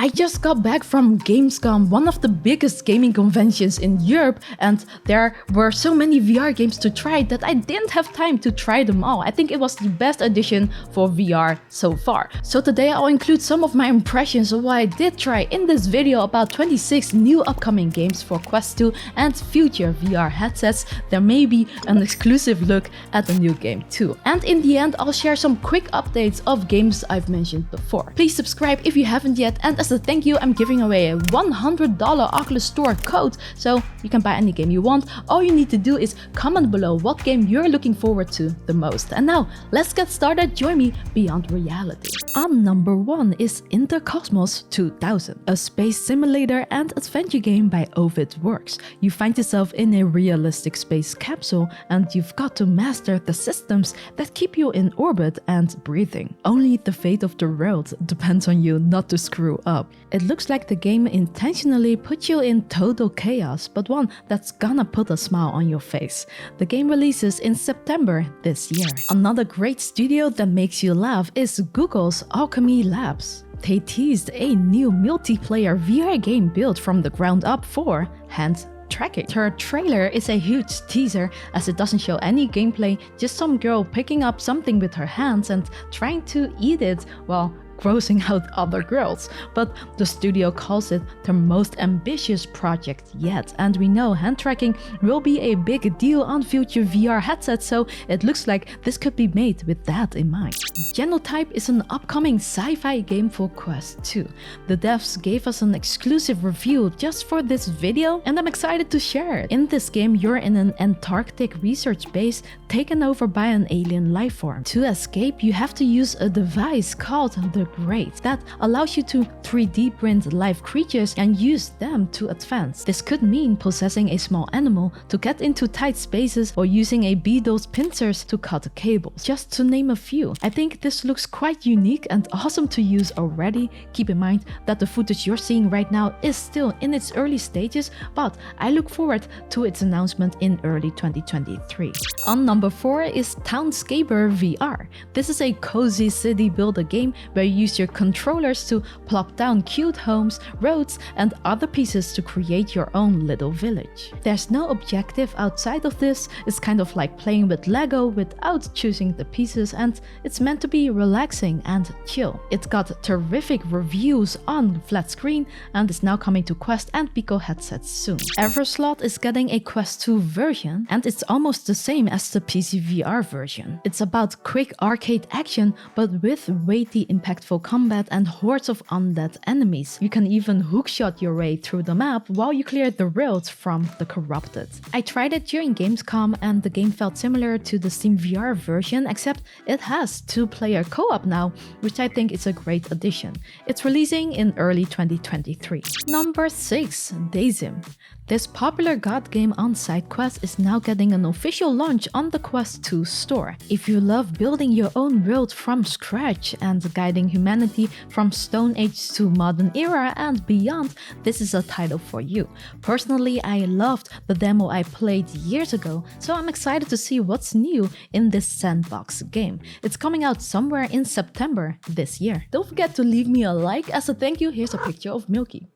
I just got back from Gamescom, one of the biggest gaming conventions in Europe, and there were so many VR games to try that I didn't have time to try them all. I think it was the best edition for VR so far. So today I'll include some of my impressions of what I did try in this video about 26 new upcoming games for Quest 2 and future VR headsets. There may be an exclusive look at a new game too. And in the end, I'll share some quick updates of games I've mentioned before. Please subscribe if you haven't yet, and as a thank you, I'm giving away a $100 Oculus Store code, so you can buy any game you want. All you need to do is comment below what game you're looking forward to the most. And now, let's get started. Join me beyond reality. On number 1 is Intercosmos 2000, a space simulator and adventure game by Ovid Works. You find yourself in a realistic space capsule, and you've got to master the systems that keep you in orbit and breathing. Only the fate of the world depends on you not to screw up. It looks like the game intentionally put you in total chaos, but one that's gonna put a smile on your face. The game releases in September this year. Another great studio that makes you laugh is Google's Alchemy Labs. They teased a new multiplayer VR game built from the ground up for hand tracking. Her trailer is a huge teaser as it doesn't show any gameplay, just some girl picking up something with her hands and trying to eat it while grossing out other girls. But the studio calls it their most ambitious project yet, and we know hand tracking will be a big deal on future VR headsets, so it looks like this could be made with that in mind. Genotype is an upcoming sci-fi game for Quest 2. The devs gave us an exclusive review just for this video, and I'm excited to share it. In this game, you're in an Antarctic research base taken over by an alien life form. To escape, you have to use a device called the Great that allows you to 3D print live creatures and use them to advance. This could mean possessing a small animal to get into tight spaces or using a beetle's pincers to cut cables, just to name a few. I think this looks quite unique and awesome to use already. Keep in mind that the footage you're seeing right now is still in its early stages, but I look forward to its announcement in early 2023. On number 4 is Townscaper VR. This is a cozy city builder game where you use your controllers to plop down cute homes, roads, and other pieces to create your own little village. There's no objective outside of this. It's kind of like playing with Lego without choosing the pieces, and it's meant to be relaxing and chill. It got terrific reviews on flat screen and is now coming to Quest and Pico headsets soon. Everslot is getting a Quest 2 version, and it's almost the same as the PC VR version. It's about quick arcade action, but with weighty, impactful combat and hordes of undead enemies. You can even hookshot your way through the map while you clear the rails from the corrupted. I tried it during Gamescom, and the game felt similar to the Steam VR version, except it has 2-player co-op now, which I think is a great addition. It's releasing in early 2023. Number 6, Dazim. This popular god game on SideQuest is now getting an official launch on the Quest 2 store. If you love building your own world from scratch and guiding humanity from Stone Age to modern era and beyond, this is a title for you. Personally, I loved the demo I played years ago, so I'm excited to see what's new in this sandbox game. It's coming out somewhere in September this year. Don't forget to leave me a like. As a thank you, here's a picture of Milky.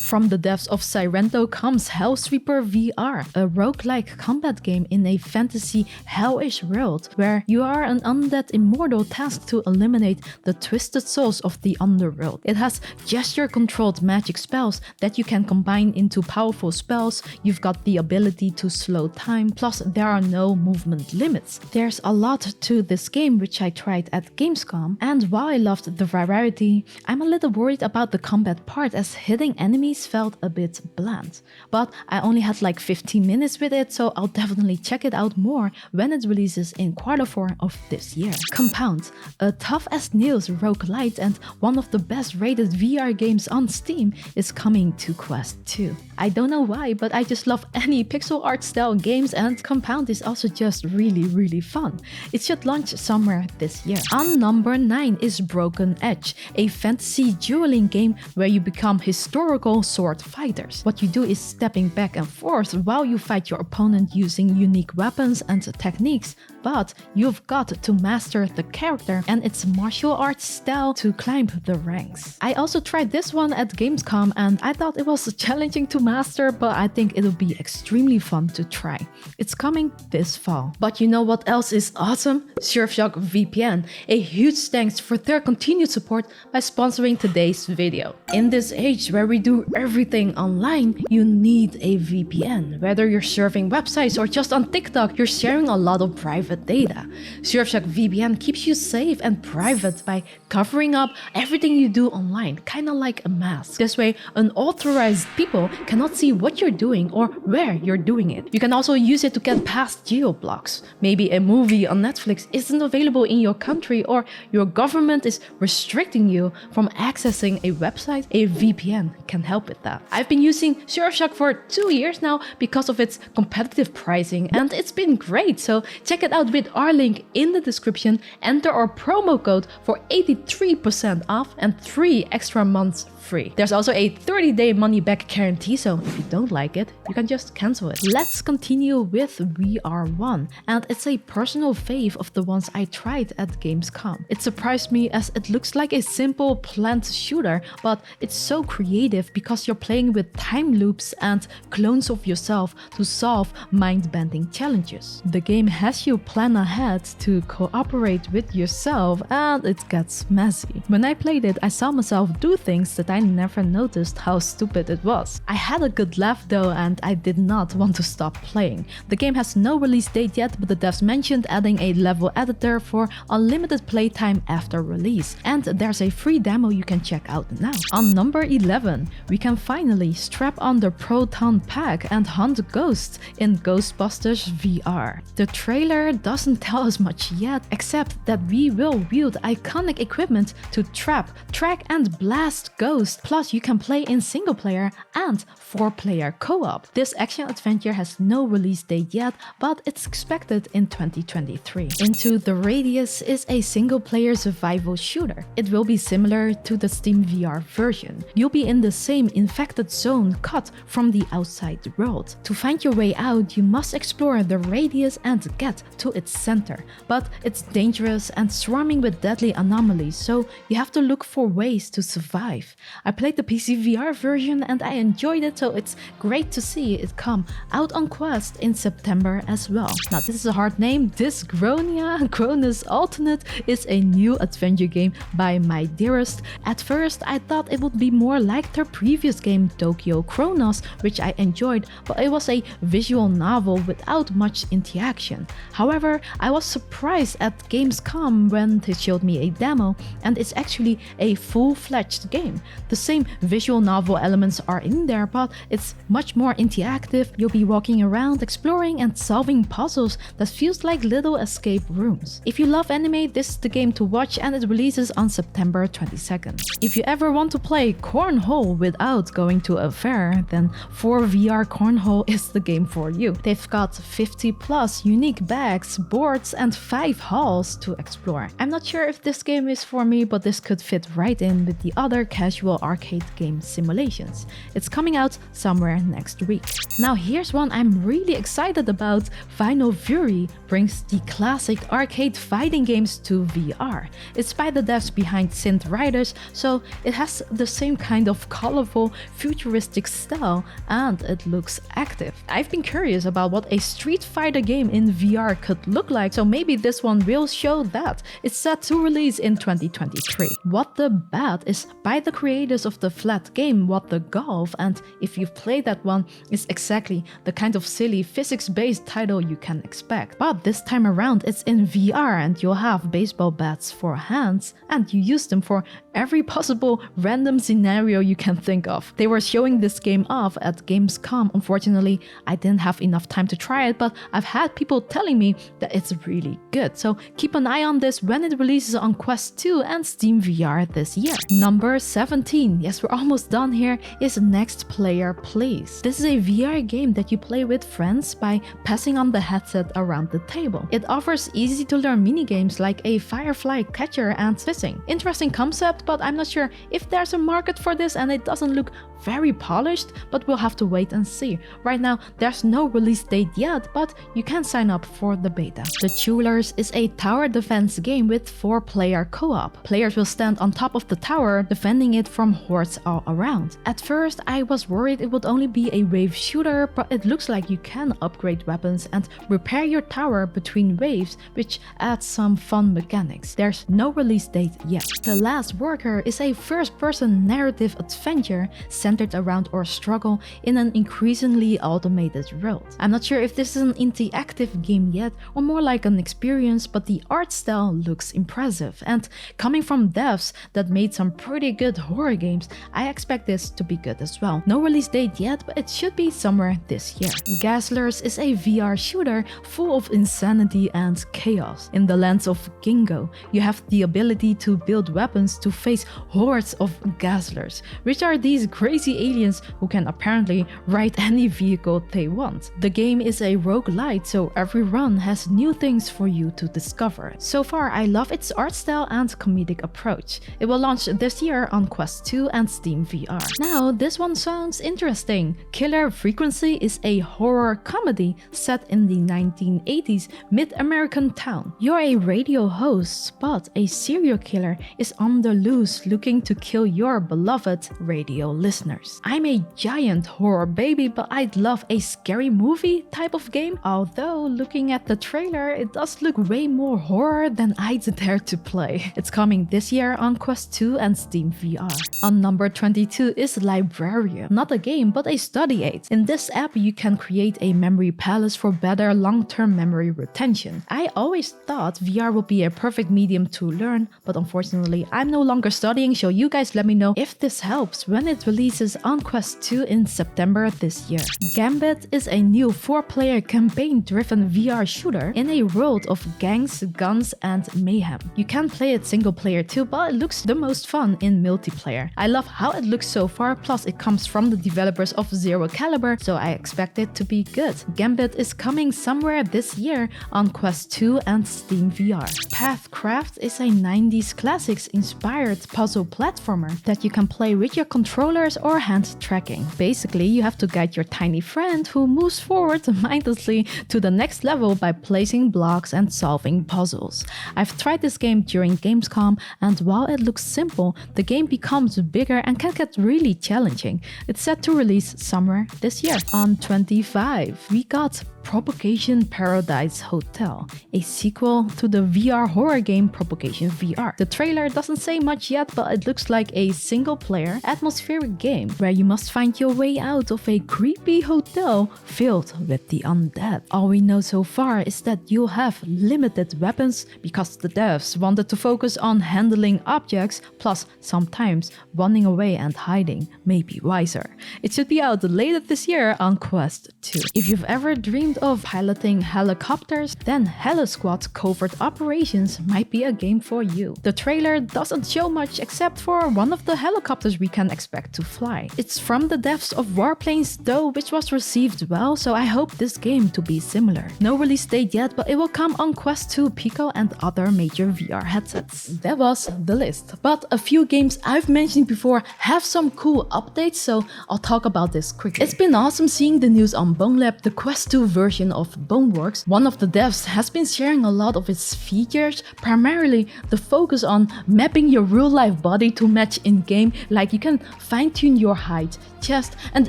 From the devs of Sirento comes Hellsweeper VR, a roguelike combat game in a fantasy hellish world where you are an undead immortal tasked to eliminate the twisted souls of the underworld. It has gesture-controlled magic spells that you can combine into powerful spells. You've got the ability to slow time, plus there are no movement limits. There's a lot to this game which I tried at Gamescom, and while I loved the variety, I'm a little worried about the combat part as hitting enemies felt a bit bland. But I only had like 15 minutes with it, so I'll definitely check it out more when it releases in Q4 of this year. Compound, a tough-as-nails roguelite and one of the best rated VR games on Steam, is coming to Quest 2. I don't know why, but I just love any pixel art style games, and Compound is also just really fun. It should launch somewhere this year. On number 9 is Broken Edge, a fantasy dueling game where you become historical sword fighters. What you do is stepping back and forth while you fight your opponent using unique weapons and techniques, but you've got to master the character and its martial arts style to climb the ranks. I also tried this one at Gamescom and I thought it was challenging to master, but I think it'll be extremely fun to try. It's coming this fall. But you know what else is awesome? Surfshock VPN. A huge thanks for their continued support by sponsoring today's video. In this age where we do everything online, you need a VPN. Whether you're surfing websites or just on TikTok, you're sharing a lot of private data. Surfshock VPN keeps you safe and private by covering up everything you do online, kinda like a mask. This way, unauthorized people cannot see what you're doing or where you're doing it. You can also use it to get past geo-blocks. Maybe a movie on Netflix isn't available in your country or your government is restricting you from accessing a website. A VPN can help with that. I've been using Surfshock for 2 years now because of its competitive pricing and it's been great, so check it out with our link in the description. Enter our promo code for 83% off and 3 extra months free. There's also a 30-day money-back guarantee, so if you don't like it, you can just cancel it. Let's continue with VR1, and it's a personal fave of the ones I tried at Gamescom. It surprised me as it looks like a simple plant shooter, but it's so creative because you're playing with time loops and clones of yourself to solve mind-bending challenges. The game has you plan ahead to cooperate with yourself, and it gets messy. When I played it, I saw myself do things that I never noticed how stupid it was. I had a good laugh though, and I did not want to stop playing. The game has no release date yet, but the devs mentioned adding a level editor for unlimited playtime after release, and there's a free demo you can check out now. On number 11, we can finally strap on the Proton Pack and hunt ghosts in Ghostbusters VR. The trailer doesn't tell us much yet, except that we will wield iconic equipment to trap, track, and blast ghosts. Plus, you can play in single player and 4-player co-op. This action-adventure has no release date yet, but it's expected in 2023. Into the Radius is a single-player survival shooter. It will be similar to the Steam VR version. You'll be in the same infected zone cut from the outside world. To find your way out, you must explore the Radius and get to its center. But it's dangerous and swarming with deadly anomalies, so you have to look for ways to survive. I played the PC VR version and I enjoyed it, so it's great to see it come out on Quest in September as well. Now, this is a hard name. Dysgronia Cronus Alternate is a new adventure game by My Dearest. At first, I thought it would be more like their previous game Tokyo Chronos, which I enjoyed, but it was a visual novel without much interaction. However, I was surprised at Gamescom when they showed me a demo, and it's actually a full-fledged game. The same visual novel elements are in there, but it's much more interactive. You'll be walking around, exploring and solving puzzles that feels like little escape rooms. If you love anime, this is the game to watch, and it releases on September 22nd. If you ever want to play cornhole without going to a fair, then 4VR Cornhole is the game for you. They've got 50 plus unique bags, boards and 5 halls to explore. I'm not sure if this game is for me, but this could fit right in with the other casual arcade game simulations. It's coming out somewhere next week. Now here's one I'm really excited about. Final Fury brings the classic arcade fighting games to VR. It's by the devs behind Synth Riders, so it has the same kind of colorful, futuristic style, and it looks active. I've been curious about what a Street Fighter game in VR could look like, so maybe this one will show that. It's set to release in 2023. What the Bat is by the creators of the flat game What the Golf, and if you've played that one, it's exactly the kind of silly physics-based title you can expect. But this time around it's in VR and you'll have baseball bats for hands, and you use them for every possible random scenario you can think of. They were showing this game off at Gamescom. Unfortunately, I didn't have enough time to try it, but I've had people telling me that it's really good. So keep an eye on this when it releases on Quest 2 and Steam VR this year. Number 17, yes, we're almost done here, is Next Player Please. This is a VR game that you play with friends by passing on the headset around the table. It offers easy to learn minigames like a firefly catcher and fishing. Interesting concept, concept, but I'm not sure if there's a market for this, and it doesn't look very polished, but we'll have to wait and see. Right now, there's no release date yet, but you can sign up for the beta. The Jewelers is a tower defense game with 4-player co-op. Players will stand on top of the tower, defending it from hordes all around. At first, I was worried it would only be a wave shooter, but it looks like you can upgrade weapons and repair your tower between waves, which adds some fun mechanics. There's no release date yet. The Last Worker is a first-person narrative adventure centered around our struggle in an increasingly automated world. I'm not sure if this is an interactive game yet or more like an experience, but the art style looks impressive, and coming from devs that made some pretty good horror games, I expect this to be good as well. No release date yet, but it should be somewhere this year. Gaslers is a VR shooter full of insanity and chaos. In the lands of Gingo, you have the ability to build weapons to face hordes of Gaslers, which are these crazy aliens who can apparently ride any vehicle they want. The game is a roguelite, so every run has new things for you to discover. So far, I love its art style and comedic approach. It will launch this year on Quest 2 and Steam VR. Now, this one sounds interesting. Killer Frequency is a horror comedy set in the 1980s mid-American town. You're a radio host, but a serial killer is on the loose looking to kill your beloved radio listeners. I'm a giant horror baby, but I'd love a scary movie type of game. Although, looking at the trailer, it does look way more horror than I'd dare to play. It's coming this year on Quest 2 and Steam VR. On number 22 is Librarian. Not a game, but a study aid. In this app, you can create a memory palace for better long-term memory retention. I always thought VR would be a perfect medium to learn, but unfortunately, I'm no longer studying, so you guys let me know if this helps when it releases on Quest 2 in September this year. Gambit is a new 4-player campaign-driven VR shooter in a world of gangs, guns, and mayhem. You can play it single player too, but it looks the most fun in multiplayer. I love how it looks so far, plus it comes from the developers of Zero Caliber, so I expect it to be good. Gambit is coming somewhere this year on Quest 2 and Steam VR. Pathcraft is a 90s classics inspired puzzle platformer that you can play with your controllers or hand tracking. Basically, you have to guide your tiny friend who moves forward mindlessly to the next level by placing blocks and solving puzzles. I've tried this game during Gamescom, and while it looks simple, the game becomes bigger and can get really challenging. It's set to release somewhere this year. On 25, we got Propagation Paradise Hotel, a sequel to the VR horror game Propagation VR. The trailer doesn't say much yet, but it looks like a single-player, atmospheric game where you must find your way out of a creepy hotel filled with the undead. All we know so far is that you'll have limited weapons because the devs wanted to focus on handling objects, plus sometimes running away and hiding may be wiser. It should be out later this year on Quest 2. If you've ever dreamed of piloting helicopters, then Helosquad Covert Operations might be a game for you. The trailer doesn't show much except for one of the helicopters we can expect to fly. It's from the devs of Warplanes though, which was received well, so I hope this game to be similar. No release date yet, but it will come on Quest 2, Pico, and other major VR headsets. That was the list. But a few games I've mentioned before have some cool updates, so I'll talk about this quickly. It's been awesome seeing the news on Bone Lab, the Quest 2 version of Boneworks. One of the devs has been sharing a lot of its features, primarily the focus on mapping your real-life body to match in-game, like you can fine-tune your height, chest, and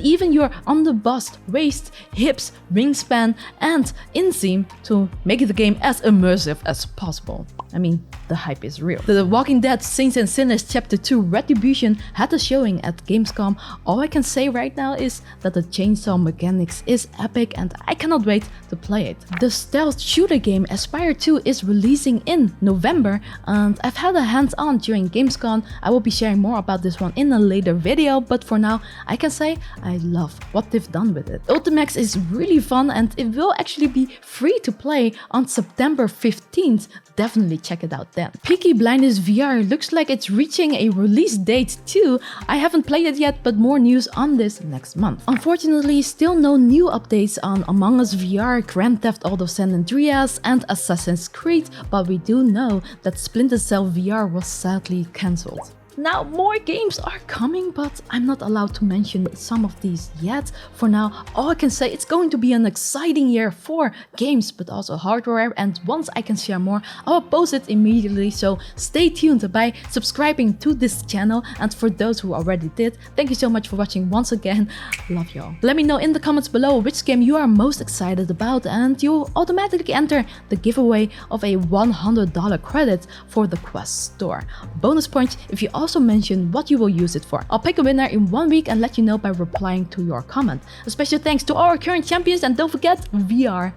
even your underbust, waist, hips, wingspan, and inseam to make the game as immersive as possible. I mean, the hype is real. The Walking Dead Saints and Sinners Chapter 2 Retribution had a showing at Gamescom. All I can say right now is that the chainsaw mechanics is epic and I cannot wait to play it. The stealth shooter game Aspire 2 is releasing in November, and I've had a hands-on during Gamescom. I will be sharing more about this one in a later video, but for now I can say I love what they've done with it. Ultimax is really fun and it will actually be free to play on September 15th. Definitely check it out then. Peaky Blinders VR looks like it's reaching a release date too. I haven't played it yet, but more news on this next month. Unfortunately, still no new updates on Among Us VR, Grand Theft Auto San Andreas, and Assassin's Creed, but we do know that Splinter Cell VR was sadly cancelled. Now, more games are coming, but I'm not allowed to mention some of these yet. For now, all I can say, it's going to be an exciting year for games, but also hardware, and once I can share more, I'll post it immediately, so stay tuned by subscribing to this channel, and for those who already did, thank you so much for watching once again. Love y'all. Let me know in the comments below which game you are most excited about, and you'll automatically enter the giveaway of a $100 credit for the Quest store. Bonus points if you also mention what you will use it for. I'll pick a winner in 1 week and let you know by replying to your comment. A special thanks to our current champions, and don't forget, VR